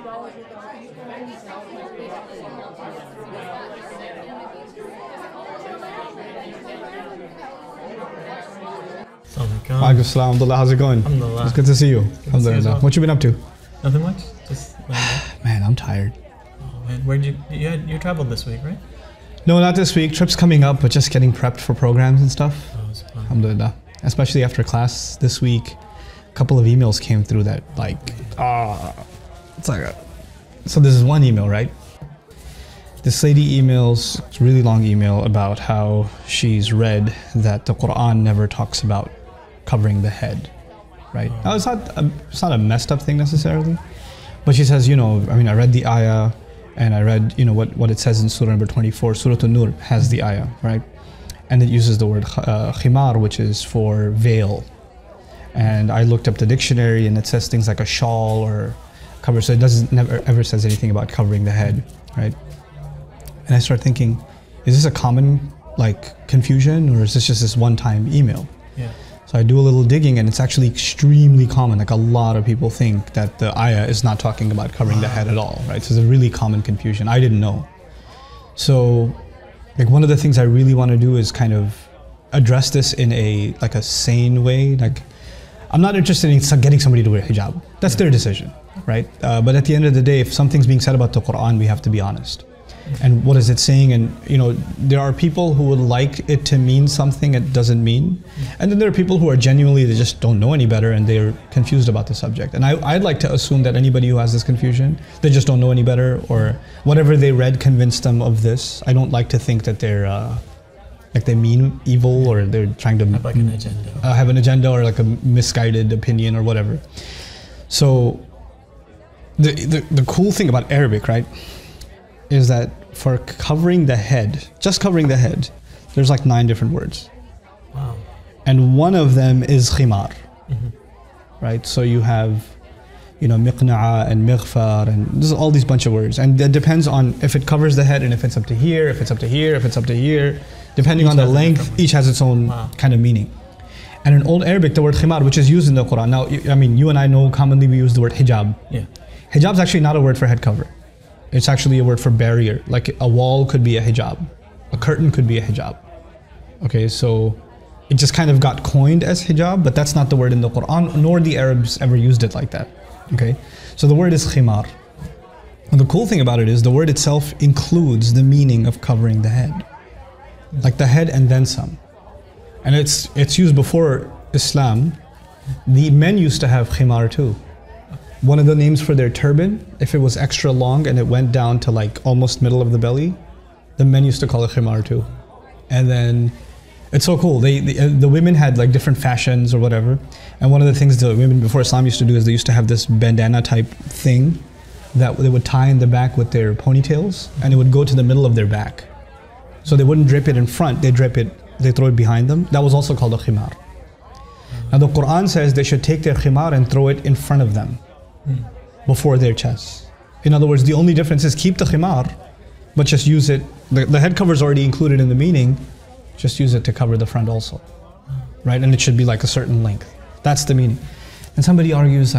Alaikum assalam, Alhamdulillah, how's it going? Alhamdulillah. It's good to see you. Alhamdulillah. Well. What you been up to? Nothing much. Just Man, I'm tired. Oh man, where'd you traveled this week, right? No, not this week. Trip's coming up, but just getting prepped for programs and stuff. Oh, it's fun. Alhamdulillah. Especially after class this week, a couple of emails came through that it's like so this is one email, right? This lady emails, it's a really long email about how she's read that the Quran never talks about covering the head, right? Now, it's not a messed up thing necessarily, but she says, I read the ayah and I read, what it says in surah number 24, Surah An-Nur has the ayah, right? And it uses the word khimar, which is for veil. And I looked up the dictionary and it says things like a shawl or cover, so it never ever says anything about covering the head, right? And I start thinking, is this a common confusion, or is this just this one-time email? Yeah. So I do a little digging and it's actually extremely common. Like a lot of people think that the ayah is not talking about covering the head at all, right? So it's a really common confusion. I didn't know. So one of the things I really want to do is kind of address this in a sane way. I'm not interested in getting somebody to wear hijab. That's their decision, right? But at the end of the day, if something's being said about the Quran, we have to be honest. And what is it saying? And there are people who would like it to mean something it doesn't mean. And then there are people who are genuinely, they just don't know any better and they're confused about the subject. And I'd like to assume that anybody who has this confusion, they just don't know any better, or whatever they read convinced them of this. I don't like to think that they're they mean evil, or they're trying to have an agenda. Have an agenda, or a misguided opinion or whatever. So the cool thing about Arabic, right, is that for covering the head, just covering the head, there's 9 different words. Wow. And one of them is khimar, right? So you have, miqna'a and mighfar, and there's all these bunch of words. And that depends on if it covers the head and if it's up to here, if it's up to here, if it's up to here. Depending on the length, each has its own kind of meaning. And in Old Arabic, the word khimar, which is used in the Quran. Now, you and I know commonly we use the word hijab. Yeah. Hijab is actually not a word for head cover. It's actually a word for barrier. Like a wall could be a hijab. A curtain could be a hijab. Okay, so it just kind of got coined as hijab, but that's not the word in the Quran, nor the Arabs ever used it like that. Okay, so the word is khimar. And the cool thing about it is the word itself includes the meaning of covering the head. Like the head and then some. And it's used before Islam. The men used to have khimar too. One of the names for their turban, if it was extra long and it went down to almost middle of the belly, the men used to call it khimar too. And then it's so cool. The women had different fashions or whatever. And one of the things the women before Islam used to do is they used to have this bandana type thing that they would tie in the back with their ponytails, and it would go to the middle of their back. So they wouldn't drape it in front, they throw it behind them. That was also called a khimar. Now the Quran says they should take their khimar and throw it in front of them, before their chests. In other words, the only difference is keep the khimar, but just use it. The head cover is already included in the meaning, just use it to cover the front also, right? And it should be a certain length. That's the meaning. And somebody argues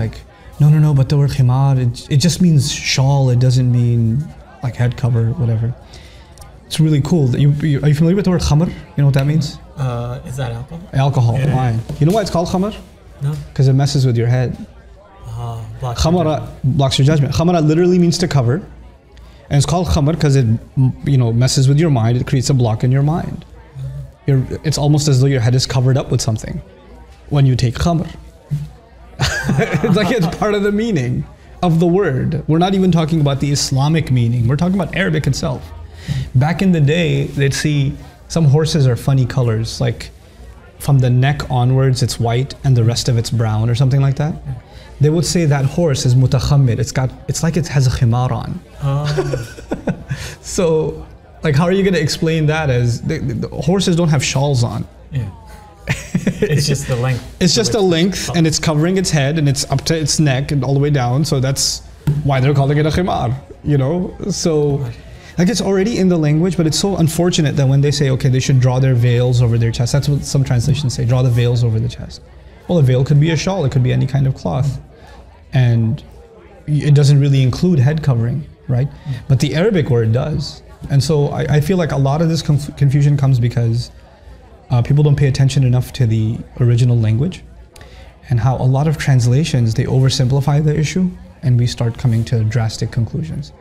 no, but the word khimar, it just means shawl, it doesn't mean head cover, whatever. It's really cool. Are you familiar with the word khamr? You know what that means? Is that alcohol? Alcohol, Yeah. wine. You know why it's called khamr? No. Because it messes with your head. Khamara blocks your judgment. Khamara literally means to cover, and it's called khamr because it messes with your mind. It creates a block in your mind. It's almost as though your head is covered up with something when you take khamr. It's part of the meaning of the word. We're not even talking about the Islamic meaning. We're talking about Arabic itself. Back in the day, they'd see some horses are funny colors, from the neck onwards it's white and the rest of it's brown or something like that. They would say that horse is mutakhammir. It's like it has a khimar on. So, how are you going to explain that as the horses don't have shawls on? Yeah. It's just the length. It's just a length, and it's covering its head, and it's up to its neck and all the way down. So that's why they're calling it a khimar. So it's already in the language, but it's so unfortunate that when they say, okay, they should draw their veils over their chest. That's what some translations say, draw the veils over the chest. Well, a veil could be a shawl, it could be any kind of cloth. And it doesn't really include head covering, right? But the Arabic word does. And so I feel like a lot of this confusion comes because people don't pay attention enough to the original language, and how a lot of translations, they oversimplify the issue and we start coming to drastic conclusions.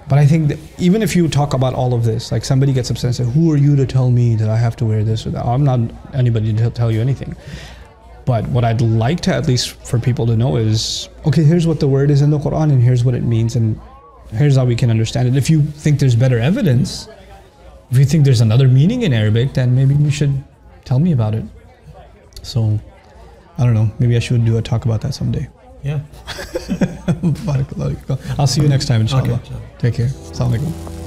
But I think that even if you talk about all of this, like somebody gets upset and says, who are you to tell me that I have to wear this or that? I'm not anybody to tell you anything. But what I'd like to, at least for people to know, is, okay, here's what the word is in the Quran and here's what it means and here's how we can understand it. If you think there's better evidence, if you think there's another meaning in Arabic, then maybe you should tell me about it. So, I don't know, maybe I should do a talk about that someday. Yeah. I'll see you next time, inshallah. Okay, Take care. Assalamu alaikum.